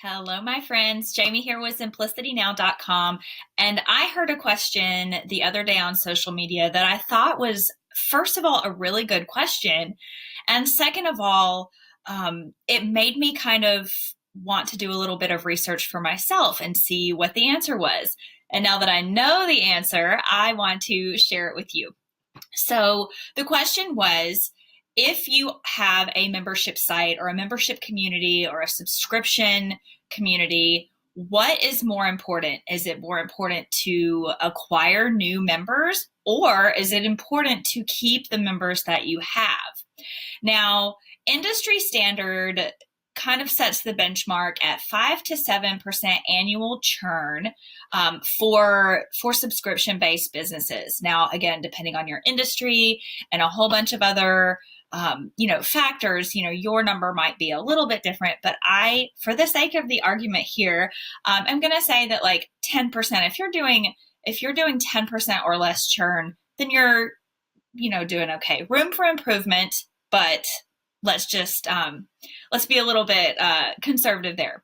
Hello, my friends. Jamie here with simplicitynow.com. And I heard a question the other day on social media that I thought was, first of all, a really good question. And second of all, it made me kind of want to do a little bit of research for myself and see what the answer was. And now that I know the answer, I want to share it with you. So the question was, if you have a membership site or a membership community or a subscription community, what is more important? Is it more important to acquire new members, or is it important to keep the members that you have? Now, industry standard kind of sets the benchmark at 5 to 7% annual churn for subscription-based businesses. Now, again, depending on your industry and a whole bunch of other factors, your number might be a little bit different, but for the sake of the argument here, I'm going to say that like 10%, if you're doing 10% or less churn, then you're, doing okay. Room for improvement, but let's be a little bit conservative there.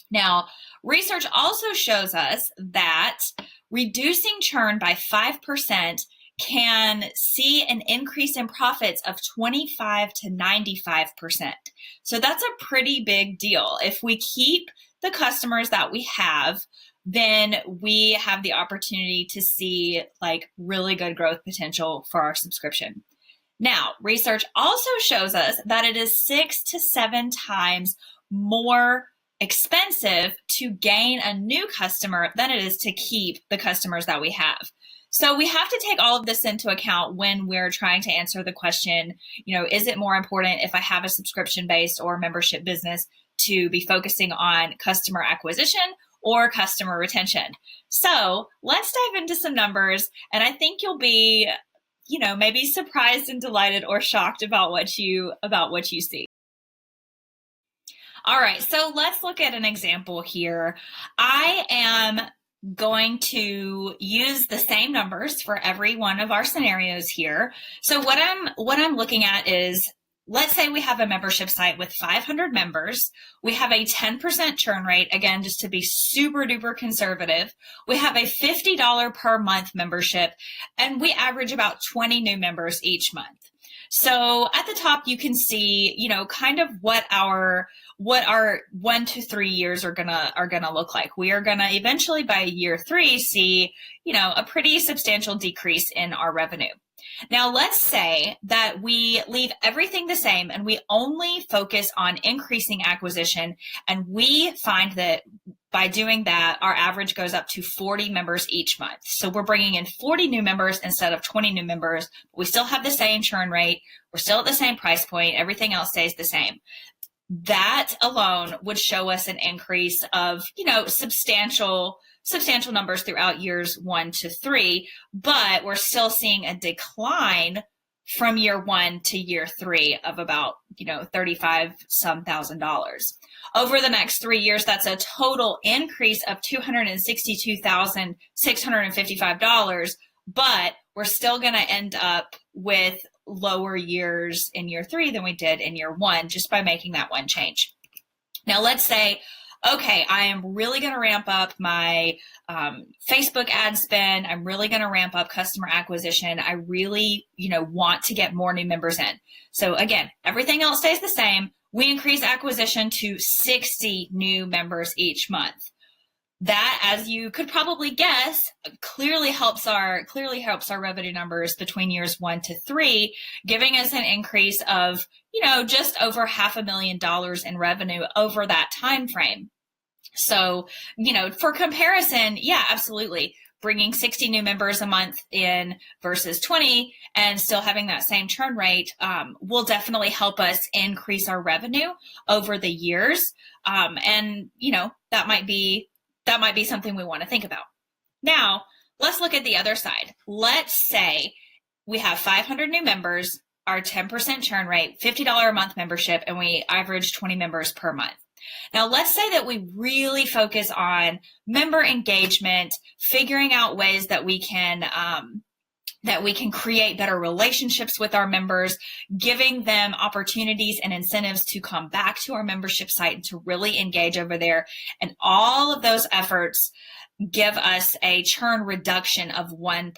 Now, research also shows us that reducing churn by 5% can see an increase in profits of 25 to 95%. So that's a pretty big deal. If we keep the customers that we have, then we have the opportunity to see like really good growth potential for our subscription. Now, research also shows us that it is 6 to 7 times more expensive to gain a new customer than it is to keep the customers that we have. So we have to take all of this into account when we're trying to answer the question, is it more important if I have a subscription-based or membership business to be focusing on customer acquisition or customer retention? So let's dive into some numbers, and I think you'll be maybe surprised and delighted or shocked about what you see. All right, so let's look at an example here. I am going to use the same numbers for every one of our scenarios here. So what I'm looking at is, let's say we have a membership site with 500 members. We have a 10% churn rate, again, just to be super duper conservative. We have a $50 per month membership, and we average about 20 new members each month. So at the top, you can see, kind of what our 1 to 3 years are gonna look like. We are gonna eventually by year 3 see, a pretty substantial decrease in our revenue. Now, let's say that we leave everything the same and we only focus on increasing acquisition, and we find that by doing that, our average goes up to 40 members each month. So we're bringing in 40 new members instead of 20 new members. We still have the same churn rate. We're still at the same price point. Everything else stays the same. That alone would show us an increase of, substantial numbers throughout years 1 to 3, but we're still seeing a decline from year 1 to year 3 of about, 35 some $1,000. Over the next 3 years, that's a total increase of $262,655, but we're still going to end up with lower years in year 3 than we did in year 1 just by making that one change. Now, let's say, okay, I am really going to ramp up my Facebook ad spend. I'm really going to ramp up customer acquisition. I really, want to get more new members in. So again, everything else stays the same. We increase acquisition to 60 new members each month. That, as you could probably guess, clearly helps our revenue numbers between years 1 to 3, giving us an increase of, just over $500,000 in revenue over that time frame. So, for comparison, yeah, absolutely. Bringing 60 new members a month in versus 20 and still having that same churn rate will definitely help us increase our revenue over the years. And, that might be something we want to think about. Now, let's look at the other side. Let's say we have 500 new members, our 10% churn rate, $50 a month membership, and we average 20 members per month. Now, let's say that we really focus on member engagement, figuring out ways that we can that we can create better relationships with our members, giving them opportunities and incentives to come back to our membership site and to really engage over there. And all of those efforts give us a churn reduction of 1%.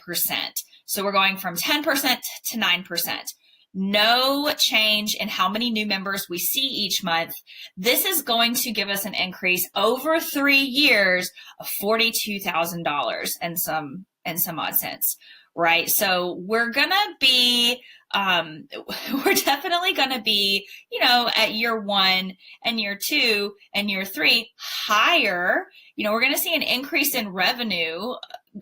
So we're going from 10% to 9%. No change in how many new members we see each month. This is going to give us an increase over 3 years of $42,000 and some odd cents. Right. So we're going to be, we're definitely going to be, at year 1 and year 2 and year 3 higher. We're going to see an increase in revenue,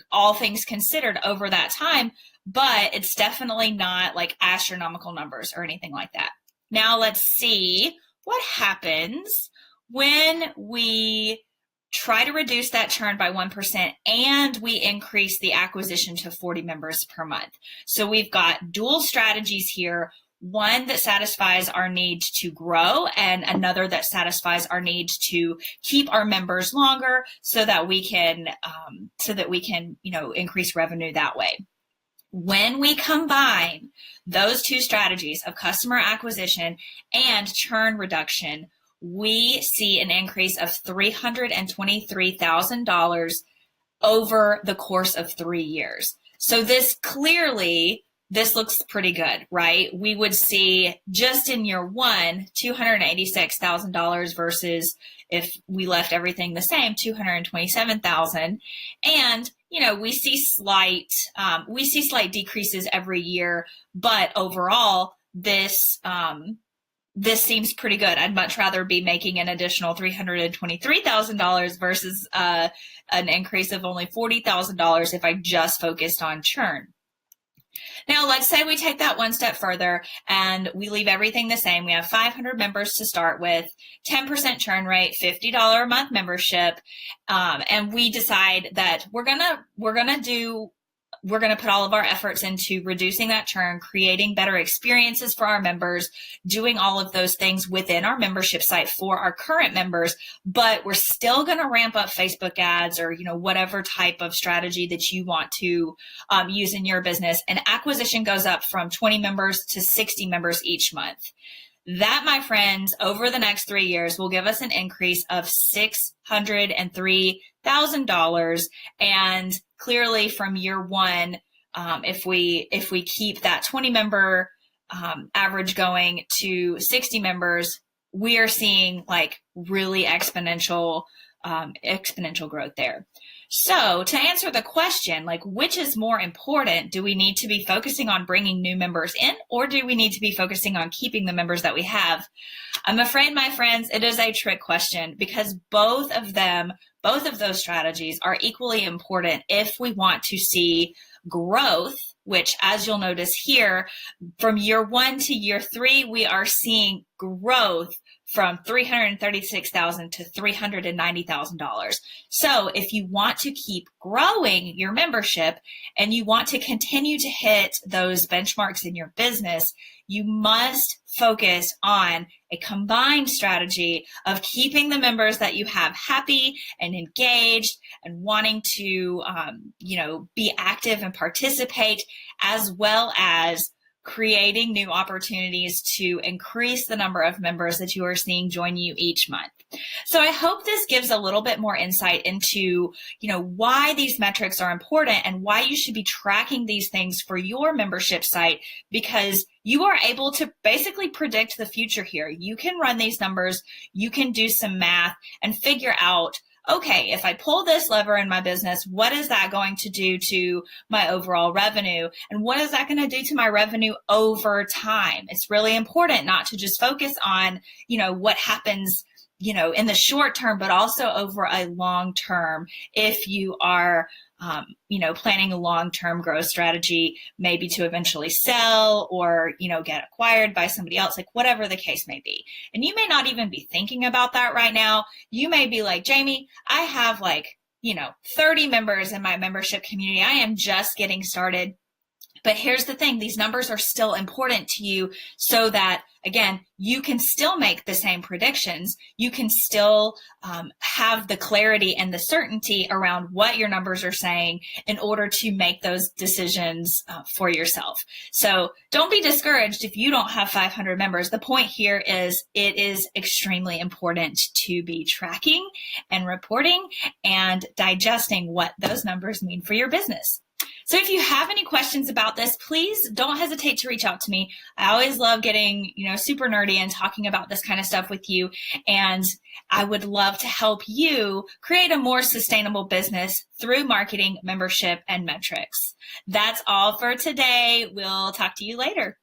all things considered, over that time, but it's definitely not like astronomical numbers or anything like that. Now let's see what happens when we try to reduce that churn by 1% and we increase the acquisition to 40 members per month. So we've got dual strategies here, one that satisfies our need to grow and another that satisfies our need to keep our members longer so that we can increase revenue that way. When we combine those two strategies of customer acquisition and churn reduction, we see an increase of $323,000 over the course of 3 years. So this looks pretty good, right? We would see just in year 1, $286,000 versus if we left everything the same, $227,000. And we see slight decreases every year, but overall, this seems pretty good. I'd much rather be making an additional $323,000 versus an increase of only $40,000 if I just focused on churn. Now, let's say we take that one step further and we leave everything the same. We have 500 members to start with, 10% churn rate, $50 a month membership, and we decide that we're gonna put all of our efforts into reducing that churn, creating better experiences for our members, doing all of those things within our membership site for our current members, but we're still going to ramp up Facebook ads or, whatever type of strategy that you want to use in your business. And acquisition goes up from 20 members to 60 members each month. That, my friends, over the next 3 years will give us an increase of $603,000. And clearly from year 1, if we keep that 20 member average going to 60 members, we are seeing like really exponential growth there. So to answer the question, like, which is more important? Do we need to be focusing on bringing new members in, or do we need to be focusing on keeping the members that we have? I'm afraid, my friends, it is a trick question because both of those strategies are equally important if we want to see growth, which, as you'll notice here, from year 1 to year 3, we are seeing growth from $336,000 to $390,000. So if you want to keep growing your membership and you want to continue to hit those benchmarks in your business, you must focus on a combined strategy of keeping the members that you have happy and engaged and wanting to, be active and participate, as well as creating new opportunities to increase the number of members that you are seeing join you each month. So I hope this gives a little bit more insight into, why these metrics are important and why you should be tracking these things for your membership site, because you are able to basically predict the future here. You can run these numbers, you can do some math and figure out, okay, if I pull this lever in my business, what is that going to do to my overall revenue? And what is that going to do to my revenue over time? It's really important not to just focus on, what happens, in the short term, but also over a long term. If you are, planning a long-term growth strategy, maybe to eventually sell or, get acquired by somebody else, like whatever the case may be. And you may not even be thinking about that right now. You may be like, Jamie, I have 30 members in my membership community. I am just getting started. But here's the thing, these numbers are still important to you so that, again, you can still make the same predictions. You can still have the clarity and the certainty around what your numbers are saying in order to make those decisions for yourself. So don't be discouraged if you don't have 500 members. The point here is it is extremely important to be tracking and reporting and digesting what those numbers mean for your business. So if you have any questions about this, please don't hesitate to reach out to me. I always love getting, super nerdy and talking about this kind of stuff with you. And I would love to help you create a more sustainable business through marketing, membership, and metrics. That's all for today. We'll talk to you later.